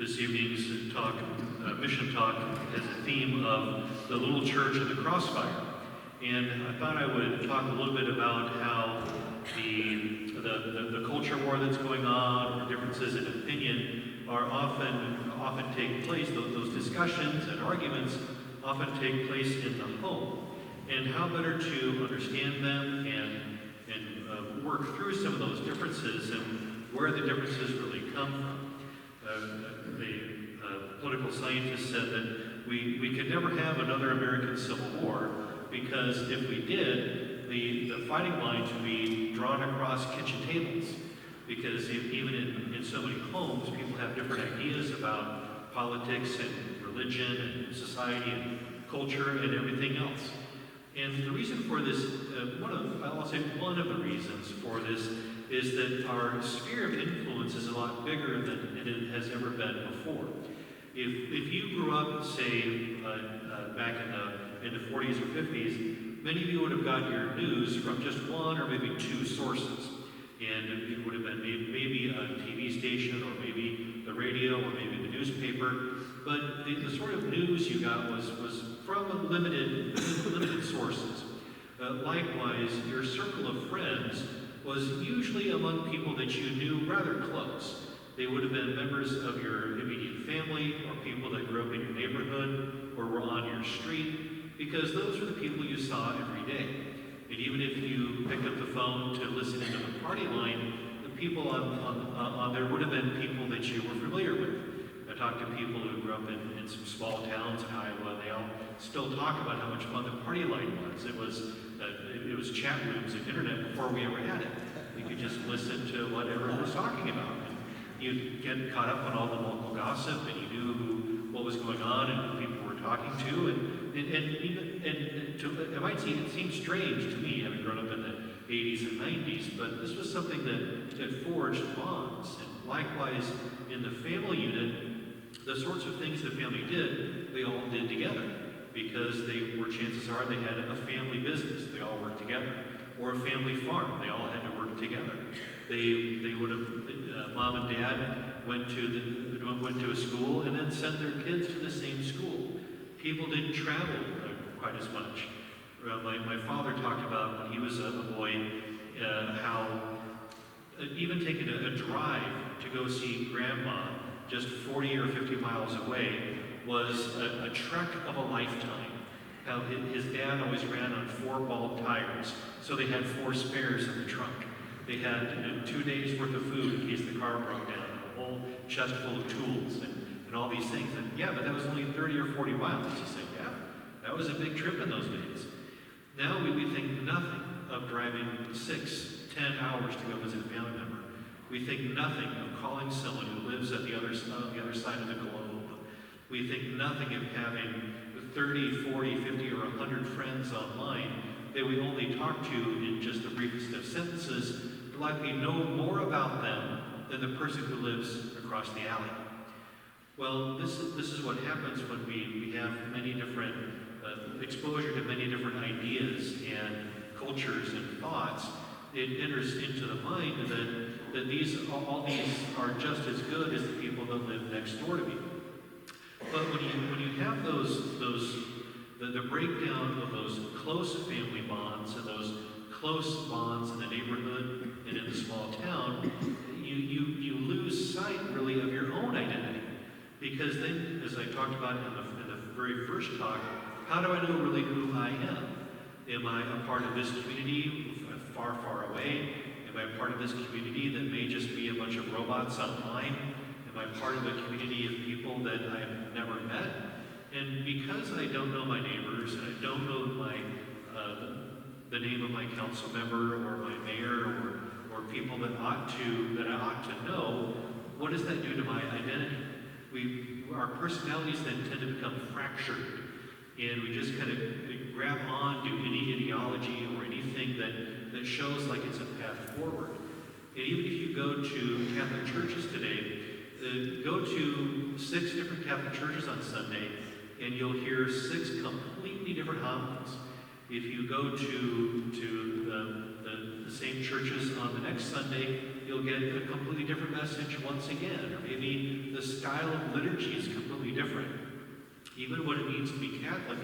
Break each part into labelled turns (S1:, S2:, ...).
S1: This evening's mission talk has a theme of the little church of the Crossfire. And I thought I would talk a little bit about how the culture war that's going on, or differences in opinion, are often take place. Those discussions and arguments often take place in the home. And how better to understand them and work through some of those differences and where the differences really come from. The political scientist said that we could never have another American Civil War, because if we did, the fighting lines would be drawn across kitchen tables. Because even in so many homes, people have different ideas about politics and religion and society and culture and everything else. And the reason for this, one of the reasons for this is that our sphere of influence is a lot bigger than it has ever been before. If you grew up, say, back in the 40s or 50s, many of you would have got your news from just one or maybe two sources. And it would have been maybe a TV station, or maybe the radio, or maybe the newspaper. But the sort of news you got was from limited sources. Likewise, your circle of friends was usually among people that you knew rather close. They would have been members of your immediate family, or people that grew up in your neighborhood, or were on your street, because those were the people you saw every day. And even if you picked up the phone to listen into the party line, the people on there would have been people that you were familiar with. I talked to people who grew up in some small towns in Iowa, and they all still talk about how much fun the party line was. It was chat rooms and internet before we ever had it. You could just listen to what everyone was talking about. And you'd get caught up on all the local gossip, and you knew what was going on and who people were talking to. It seems strange to me, having grown up in the 80s and 90s, but this was something that forged bonds. And likewise, in the family unit, the sorts of things the family did, they all did together, because chances are they had a family business. They all worked together. Or a family farm. They all had to work together. They would have, mom and dad went to a school and then sent their kids to the same school. People didn't travel quite as much. My father talked about when he was a boy how even taking a drive to go see grandma just 40 or 50 miles away was a trek of a lifetime. How his dad always ran on 4 bulb tires, so they had 4 spares in the trunk. They had 2 days worth of food in case the car broke down, a whole chest full of tools and all these things. And yeah, but that was only 30 or 40 miles. He said, yeah, that was a big trip in those days. Now we think nothing of driving 6, 10 hours to go visit a family member. We think nothing of calling someone who lives on the other side of the globe. We think nothing of having 30, 40, 50, or 100 friends online that we only talk to in just the briefest of sentences, but like we know more about them than the person who lives across the alley. Well, this is what happens when we have many different exposure to many different ideas and cultures and thoughts. It enters into the mind that all these are just as good as the people that live next door to me. But when you have the breakdown of those close family bonds and those close bonds in the neighborhood and in the small town, you lose sight really of your own identity. Because then, as I talked about in the very first talk, how do I know really who I am? Am I a part of this community far, far away? Am I a part of this community that may just be a bunch of robots online? Am I part of a community of people that I've never met? And because I don't know my neighbors, and I don't know the name of my council member or my mayor or people that I ought to know, what does that do to my identity? Our personalities then tend to become fractured, and we just kind of grab on to any ideology or anything that shows like it's a path forward. And even if you go to Catholic churches today, go to 6 different Catholic churches on Sunday, and you'll hear 6 completely different homilies. If you go to the same churches on the next Sunday, you'll get a completely different message once again, or maybe the style of liturgy is completely different. Even what it means to be Catholic,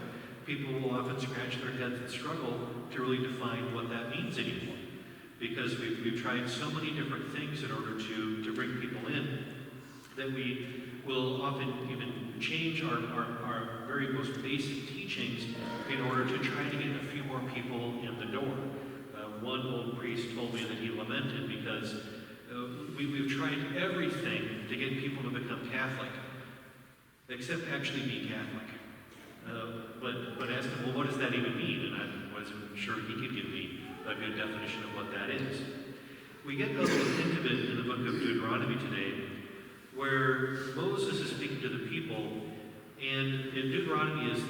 S1: people will often scratch their heads and struggle to really define what that means anymore. Because we've tried so many different things in order to bring people in that we will often even change our very most basic teachings in order to try to get a few more people in the door. One old priest told me that he lamented because we've tried everything to get people to become Catholic, except actually be Catholic. But asked him, well, what does that even mean? And I wasn't sure he could give me a good definition of what that is. We get a little hint of it in the book of Deuteronomy today, where Moses is speaking to the people, and in Deuteronomy is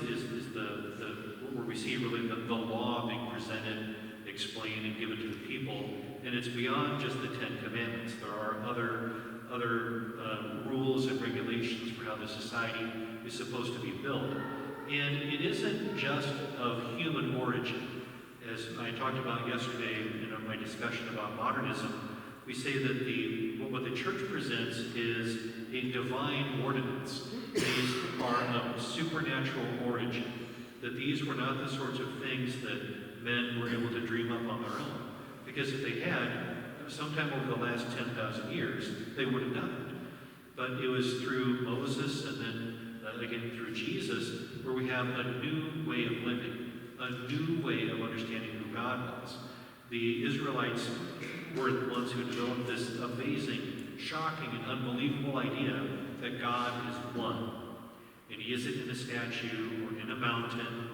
S1: where we see really the law being presented, explained, and given to the people, and it's beyond just the Ten Commandments. There are other rules and regulations for how the society is supposed to be built. And it isn't just of human origin. As I talked about yesterday in my discussion about modernism, we say that what the church presents is a divine ordinance. These are of supernatural origin. That these were not the sorts of things that men were able to dream up on their own. Because if they had, sometime over the last 10,000 years, they would have done it. But it was through Moses and then again through Jesus where we have a new way of living, a new way of understanding who God was. The Israelites were the ones who developed this amazing, shocking, and unbelievable idea that God is one. And he isn't in a statue or in a mountain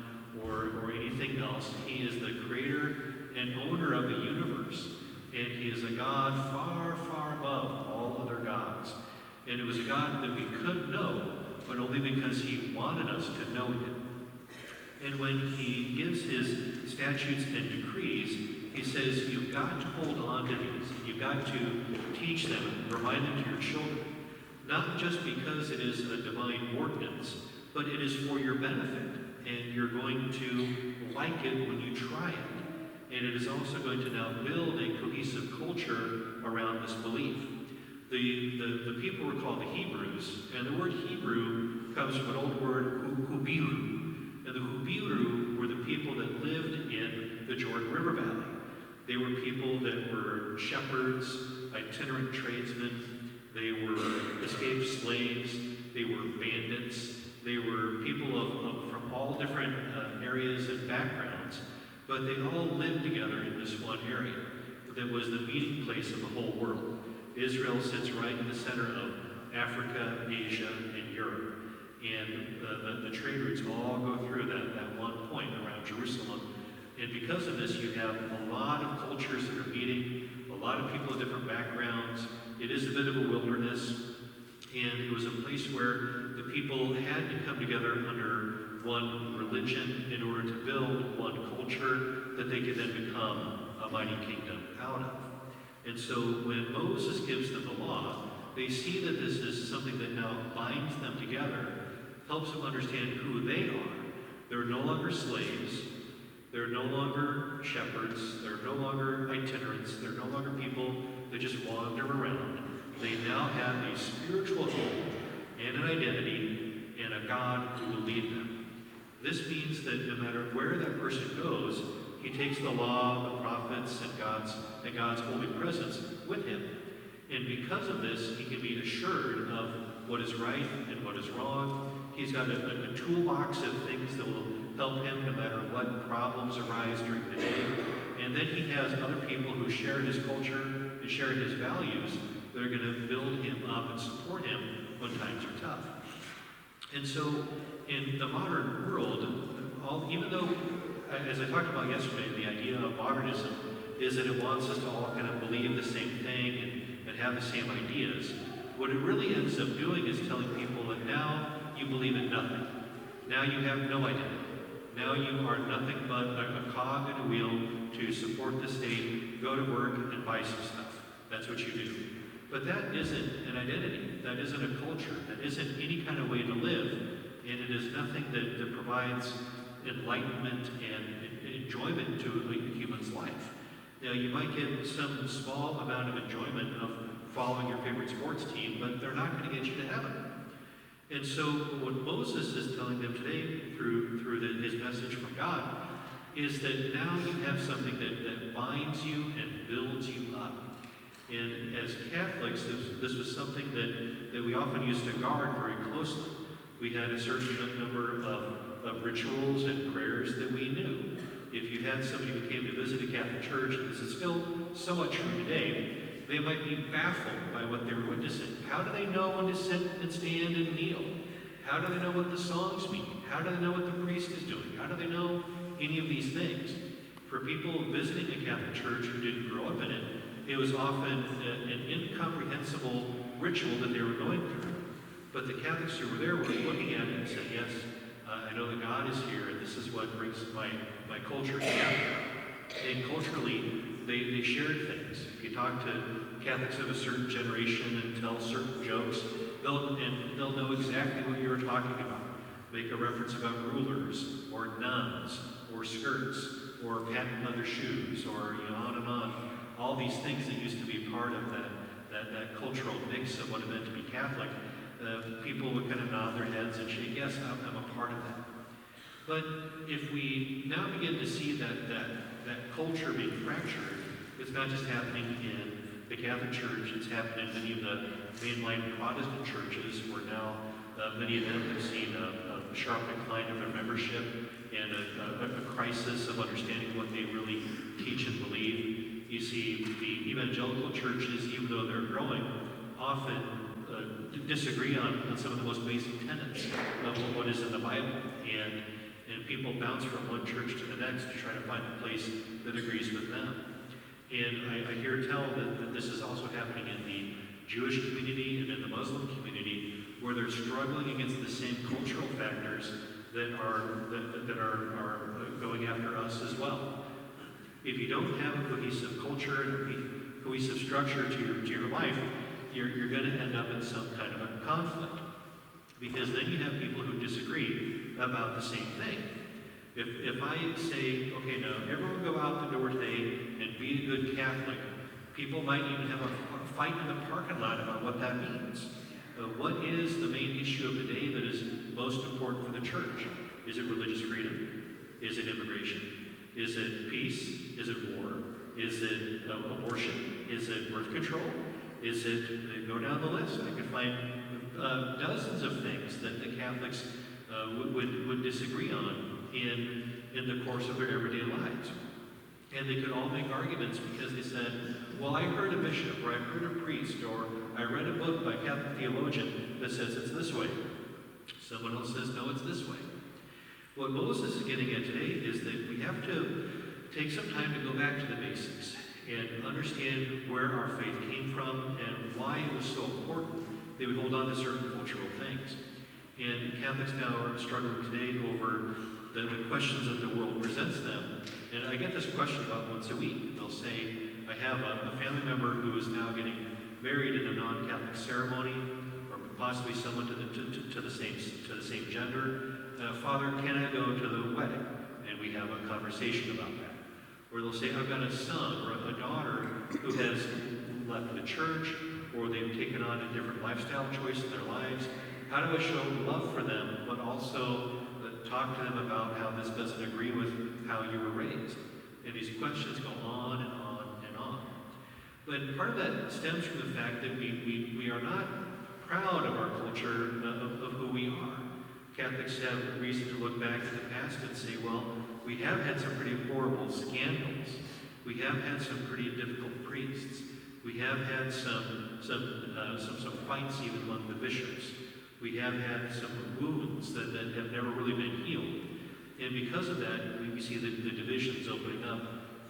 S1: or anything else. He is the creator and owner of the universe. And he is a God far, far above all other gods. And it was a God that we couldn't know, but only because he wanted us to know him. And when he gives his statutes and decrees, he says, you've got to hold on to these. You've got to teach them and remind them to your children. Not just because it is a divine ordinance, but it is for your benefit. And you're going to like it when you try it. And it is also going to now build a cohesive culture around this belief. The people were called the Hebrews, and the word Hebrew comes from an old word, hubiru. And the hubiru were the people that lived in the Jordan River Valley. They were people that were shepherds, itinerant tradesmen. They were escaped slaves. They were bandits. They were people from all different areas and backgrounds, but they all lived together in this one area that was the meeting place of the whole world. Israel sits right in the center of Africa, Asia, and Europe. And the trade routes all go through that one point around Jerusalem. And because of this, you have a lot of cultures that are meeting, a lot of people of different backgrounds. It is a bit of a wilderness. And it was a place where the people had to come together under one religion in order to build one culture that they could then become a mighty kingdom out of. And so when Moses gives them the law, they see that this is something that now binds them together, helps them understand who they are. They're no longer slaves. They're no longer shepherds. They're no longer itinerants. They're no longer people that just wander around. They now have a spiritual home and an identity and a God who will lead them. This means that no matter where that person goes, he takes the law, the prophets, and God's holy presence with him. And because of this, he can be assured of what is right and what is wrong. He's got a toolbox of things that will help him no matter what problems arise during the day. And then he has other people who share his culture and share his values that are going to build him up and support him when times are tough. And so in the modern world, even though, as I talked about yesterday, the idea of modernism is that it wants us to all kind of believe the same thing and have the same ideas. What it really ends up doing is telling people that now you believe in nothing. Now you have no identity. Now you are nothing but a cog in a wheel to support the state, go to work, and buy some stuff. That's what you do. But that isn't an identity. That isn't a culture. That isn't any kind of way to live. And it is nothing that provides enlightenment and enjoyment to a human's life. You might get some small amount of enjoyment of following your favorite sports team, but they're not going to get you to heaven. And so what Moses is telling them today through his message from God is that now you have something that binds you and builds you up. And as Catholics, this was something that we often used to guard very closely. We had a certain number of rituals and prayers that we knew. If you had somebody who came to visit a Catholic church, and this is still somewhat true today, they might be baffled by what they were witnessing. How do they know when to sit and stand and kneel? How do they know what the songs mean? How do they know what the priest is doing? How do they know any of these things? For people visiting a Catholic church who didn't grow up in it, it was often an incomprehensible ritual that they were going through. But the Catholics who were there were looking at it and said, yes, I know that God is here, and this is what brings my culture together. And culturally, they shared things. If you talk to Catholics of a certain generation and tell certain jokes, they'll know exactly what you're talking about. Make a reference about rulers, or nuns, or skirts, or patent leather shoes, or on and on. All these things that used to be part of that cultural mix of what it meant to be Catholic. People would kind of nod their heads and shake, yes, I'm a part of that. But if we now begin to see that culture being fractured, it's not just happening in the Catholic Church, it's happening in many of the mainline Protestant churches, where now many of them have seen a sharp decline of their membership and a crisis of understanding what they really teach and believe. You see the evangelical churches, even though they're growing, often disagree on some of the most basic tenets of what is in the Bible. And people bounce from one church to the next to try to find a place that agrees with them. And I hear tell that this is also happening in the Jewish community and in the Muslim community, where they're struggling against the same cultural factors that are going after us as well. If you don't have a cohesive culture and a cohesive structure to your life, you're going to end up in some kind of a conflict. Because then you have people who disagree about the same thing. If I say, okay, now everyone go out the door today and be a good Catholic, people might even have a fight in the parking lot about what that means. What is the main issue of the day that is most important for the church? Is it religious freedom? Is it immigration? Is it peace? Is it war? Is it abortion? Is it birth control? Is it, go down the list. I could find dozens of things that the Catholics would disagree on in the course of their everyday lives. And they could all make arguments because they said, well, I heard a bishop, or I heard a priest, or I read a book by a Catholic theologian that says it's this way. Someone else says, no, it's this way. What Moses is getting at today is that we have to take some time to go back to the basics and understand where our faith came from and why it was so important they would hold on to certain cultural things. And Catholics now are struggling today over the questions that the world presents them. And I get this question about once a week. They'll say, I have a family member who is now getting married in a non-Catholic ceremony, or possibly someone to the same gender. Father, can I go to the wedding? And we have a conversation about that. Or they'll say, I've got a son or a daughter who has left the church, or they've taken on a different lifestyle choice in their lives. How do I show love for them, but also talk to them about how this doesn't agree with how you were raised? And these questions go on and on and on. But part of that stems from the fact that we are not proud of our culture, of who we are. Catholics have reason to look back at the past and say, well, we have had some pretty horrible scandals. We have had some pretty difficult priests. We have had some fights even among the bishops. We have had some wounds that have never really been healed. And because of that, we see the divisions opening up.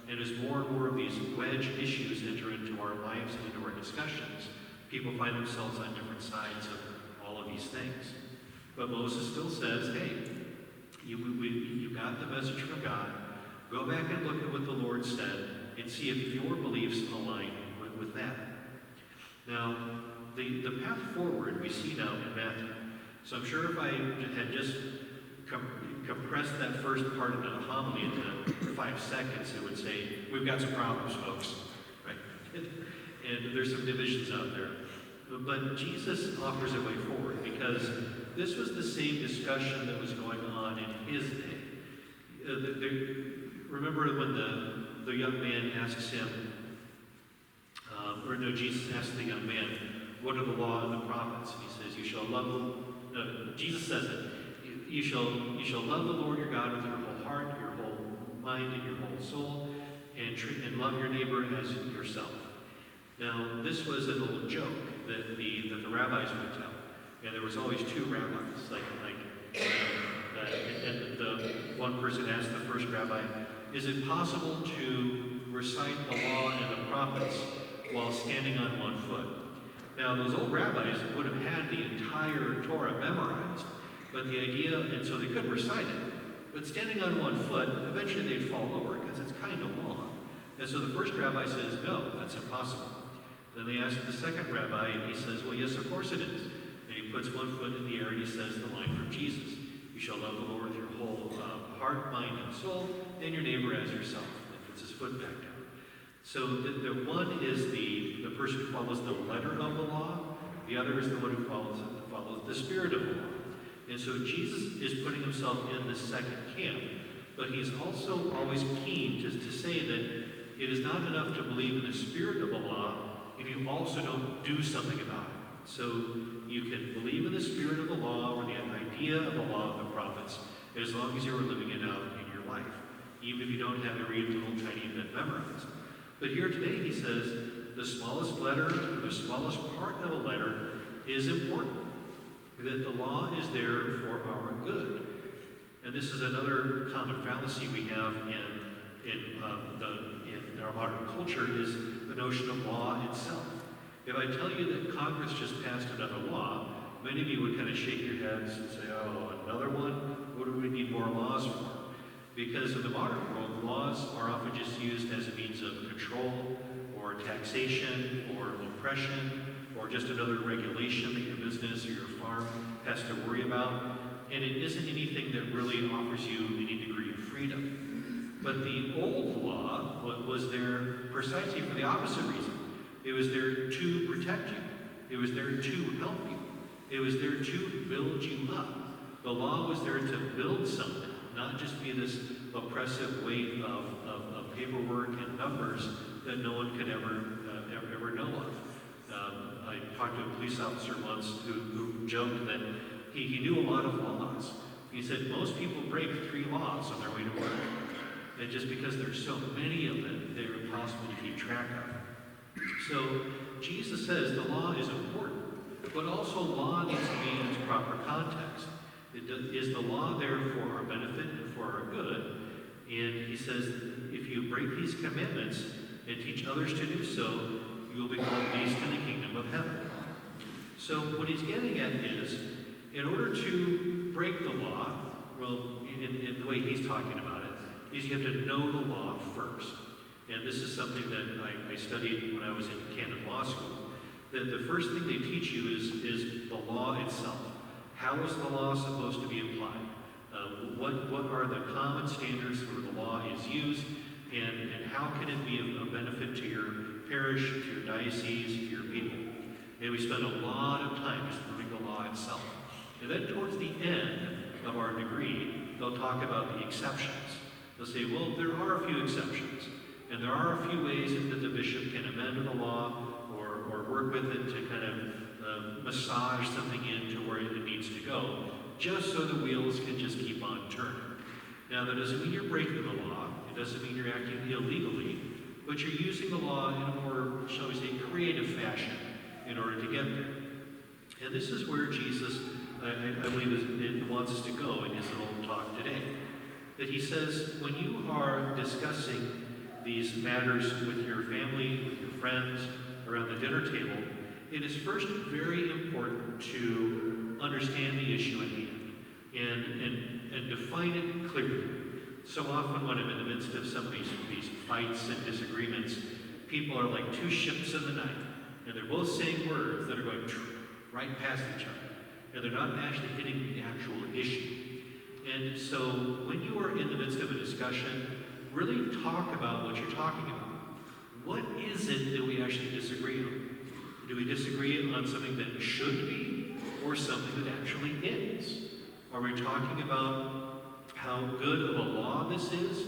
S1: And as more and more of these wedge issues enter into our lives and into our discussions, people find themselves on different sides of all of these things. But Moses still says, hey, you got the message from God. Go back and look at what the Lord said and see if your beliefs align with that. Now, the path forward we see now in Matthew. So I'm sure if I had just compressed that first part of the homily into 5 seconds, it would say, we've got some problems, folks, right? And there's some divisions out there. But Jesus offers a way forward, because this was the same discussion that was going on in his day. Remember when the young man asks him, Jesus asks the young man, what are the law and the prophets? And he says, you shall love, Jesus says it, you shall love the Lord your God with your whole heart, your whole mind, and your whole soul, and love your neighbor as yourself. Now, this was a little joke that the rabbis would tell. And there was always 2 rabbis, and the one person asked the first rabbi, is it possible to recite the law and the prophets while standing on one foot? Now, those old rabbis would have had the entire Torah memorized, but the idea, and so they could recite it, but standing on one foot, eventually they'd fall over because it's kind of long. And so the first rabbi says, no, that's impossible. Then they ask the second rabbi, and he says, well, yes, of course it is. And he puts one foot in the air and he says the line from Jesus. You shall love the Lord with your whole heart, mind, and soul, and your neighbor as yourself. And puts his foot back down. So the one is the person who follows the letter of the law. The other is the one who follows the spirit of the law. And so Jesus is putting himself in this second camp, but he's also always keen to say that it is not enough to believe in the spirit of the law if you also don't do something about it. So you can believe in the spirit of the law or the idea of the law of the prophets as long as you are living it out in your life, even if you don't have every little tiny bit memorized. But here today he says the smallest letter, the smallest part of a letter is important, that the law is there for our good. And this is another common fallacy we have in our modern culture, is the notion of law itself. If I tell you that Congress just passed another law, many of you would kind of shake your heads and say, oh, another one? What do we need more laws for? Because in the modern world, laws are often just used as a means of control or taxation or oppression or just another regulation that your business or your farm has to worry about. And it isn't anything that really offers you any degree of freedom. But the old law was there precisely for the opposite reason. It was there to protect you. It was there to help you. It was there to build you up. The law was there to build something, not just be this oppressive weight of paperwork and numbers that no one could ever know of. I talked to a police officer once who joked that he knew a lot of laws. He said most people break 3 laws on their way to work. And just because there's so many of them, they're impossible to keep track of. So Jesus says the law is important, but also law needs to be in its proper context. Is the law there for our benefit and for our good? And he says, if you break these commandments and teach others to do so, you will become least in the kingdom of heaven. So what he's getting at is, in order to break the law, well, in the way he's talking about it, is you have to know the law first. And this is something that I studied when I was in canon law school. That the first thing they teach you is the law itself. How is the law supposed to be applied? What are the common standards where the law is used? And how can it be of benefit to your parish, to your diocese, to your people? And we spend a lot of time just learning the law itself. And then towards the end of our degree, they'll talk about the exceptions. They'll say, well, there are a few exceptions. And there are a few ways that the bishop can amend the law or work with it to kind of massage something into where it needs to go, just so the wheels can just keep on turning. Now, that doesn't mean you're breaking the law. It doesn't mean you're acting illegally, but you're using the law in a more, shall we say, creative fashion in order to get there. And this is where Jesus, I believe, wants us to go in his little talk today. That he says, when you are discussing these matters with your family, with your friends, around the dinner table, it is first very important to understand the issue at hand and define it clearly. So often when I'm in the midst of some of these fights and disagreements, people are like 2 ships in the night, and they're both saying words that are going right past each other, and they're not actually hitting the actual issue. And so when you are in the midst of a discussion, really talk about what you're talking about. What is it that we actually disagree on? Do we disagree on something that should be or something that actually is? Are we talking about how good of a law this is,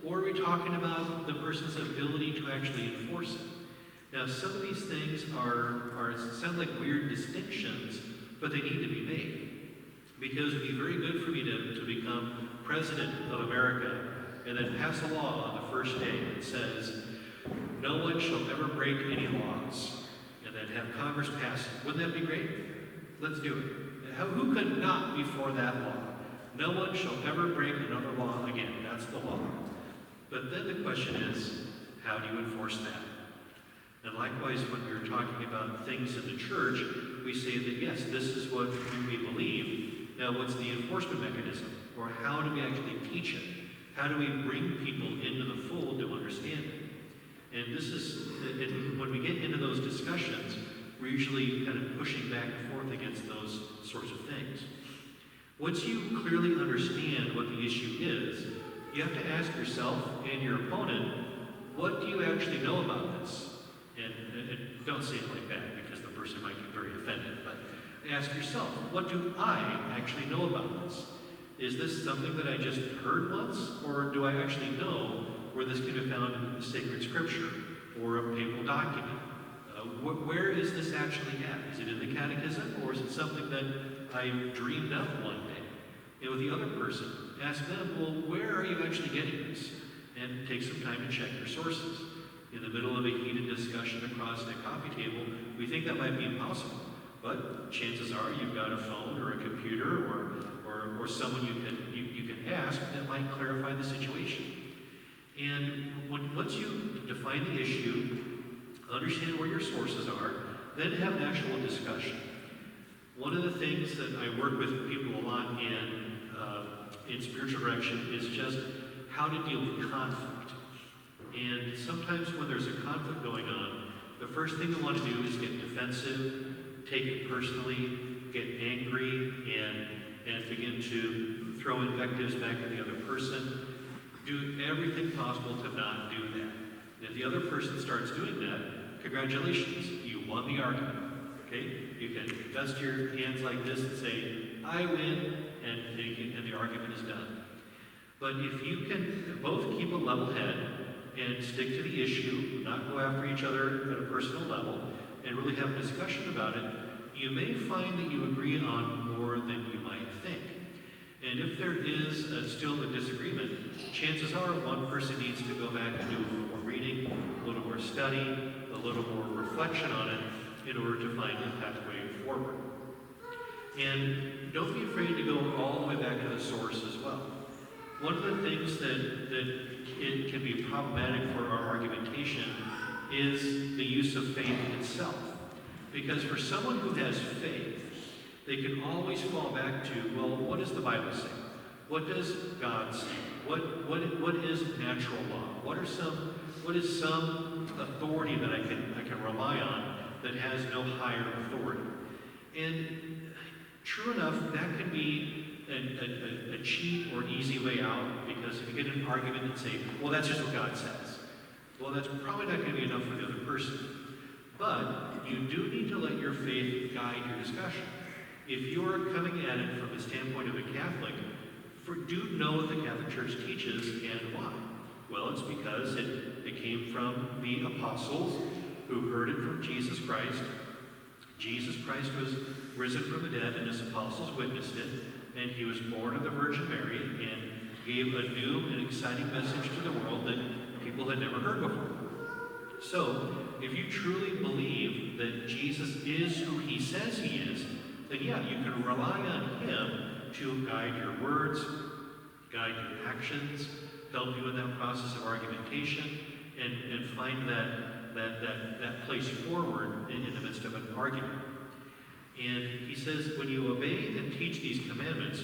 S1: or are we talking about the person's ability to actually enforce it? Now, some of these things sound like weird distinctions, but they need to be made. Because it would be very good for me to become president of America and then pass a law on the first day that says, no one shall ever break any laws, and then have Congress pass it. Wouldn't that be great? Let's do it. Who could not be for that law? No one shall ever break another law again. That's the law. But then the question is, how do you enforce that? And likewise, when we're talking about things in the church, we say that, yes, this is what we believe. Now, what's the enforcement mechanism? Or how do we actually teach it? How do we bring people into the fold to understand it? And this is, when we get into those discussions, we're usually kind of pushing back and forth against those sorts of things. Once you clearly understand what the issue is, you have to ask yourself and your opponent, what do you actually know about this? And don't say it like that, because the person might get very offended, but ask yourself, what do I actually know about this? Is this something that I just heard once, or do I actually know where this can be found in the sacred scripture or a papal document? Where is this actually at? Is it in the catechism, or is it something that I dreamed up one day? And with the other person, ask them, well, where are you actually getting this? And take some time to check your sources. In the middle of a heated discussion across a coffee table, we think that might be impossible. But chances are you've got a phone or a computer or someone you can ask that might clarify the situation. And once you define the issue, understand where your sources are, then have an actual discussion. One of the things that I work with people a lot in spiritual direction is just how to deal with conflict. And sometimes when there's a conflict going on, the first thing we want to do is get defensive, take it personally, get angry, and begin to throw invectives back at the other person. Do everything possible to not do that. And if the other person starts doing that, congratulations, you won the argument. Okay? You can dust your hands like this and say, I win, and the argument is done. But if you can both keep a level head and stick to the issue, not go after each other at a personal level, and really have a discussion about it, you may find that you agree on more than you might think. And if there is still a disagreement, chances are one person needs to go back and do a little more reading, a little more study, a little more reflection on it in order to find a pathway forward. And don't be afraid to go all the way back to the source as well. One of the things that it can be problematic for our argumentation is the use of faith itself. Because for someone who has faith, they can always fall back to, well, what does the Bible say? What does God say? What is natural law? What is some authority that I can rely on that has no higher authority? And true enough, that can be a cheap or easy way out, because if you get in an argument and say, well, that's just what God says, well, that's probably not going to be enough for the other person. But you do need to let your faith guide your discussion. If you're coming at it from the standpoint of a Catholic, do know what the Catholic Church teaches and why. Well, it's because it came from the apostles who heard it from Jesus Christ. Jesus Christ was risen from the dead, and his apostles witnessed it. And he was born of the Virgin Mary and gave a new and exciting message to the world that people had never heard before. So, if you truly believe that Jesus is who he says he is, then yeah, you can rely on him to guide your words, guide your actions, help you in that process of argumentation, and find that place forward in the midst of an argument. And he says, when you obey and teach these commandments,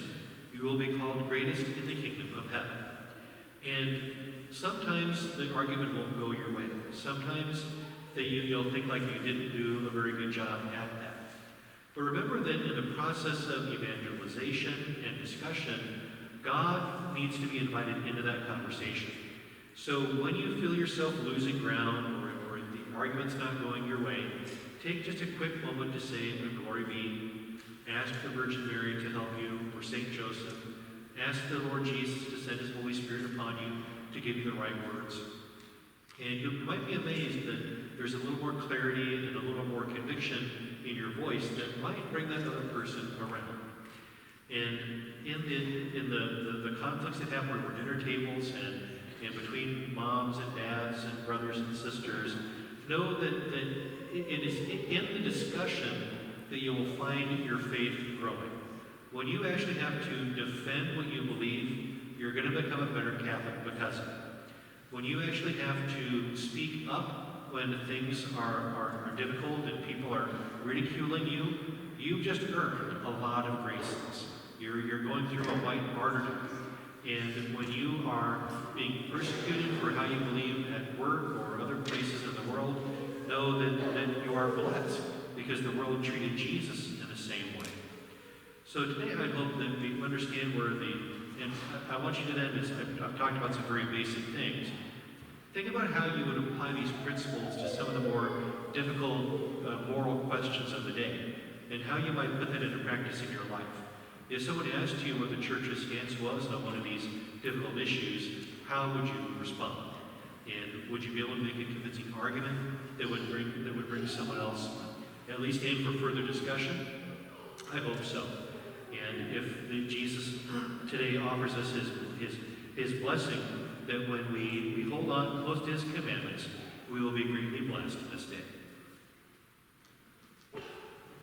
S1: you will be called greatest in the kingdom of heaven. And sometimes the argument won't go your way. Sometimes you'll think like you didn't do a very good job at that. But remember that in the process of evangelization and discussion, God needs to be invited into that conversation. So when you feel yourself losing ground or the argument's not going your way, take just a quick moment to say, "Glory be." Ask the Virgin Mary to help you, or St. Joseph. Ask the Lord Jesus to send his Holy Spirit upon you to give you the right words. And you might be amazed that there's a little more clarity and a little more conviction in your voice that might bring that other person around. And in the conflicts that happen over dinner tables and between moms and dads and brothers and sisters, know that it is in the discussion that you will find your faith growing. When you actually have to defend what you believe, you're going to become a better Catholic because of it. When you actually have to speak up when things are difficult and people are ridiculing you, you've just earned a lot of graces. You're going through a white martyrdom. And when you are being persecuted for how you believe at work or other places in the world, know that you are blessed because the world treated Jesus in the same way. So today I hope that we understand and I want you to then, as I've talked about some very basic things, think about how you would apply these principles to some of the more difficult moral questions of the day, and how you might put that into practice in your life. If someone asked you what the church's stance was on one of these difficult issues, how would you respond? And would you be able to make a convincing argument that would bring someone else at least in for further discussion? I hope so. And if Jesus today offers us his blessing, that when we hold on close to his commandments, we will be greatly blessed this day.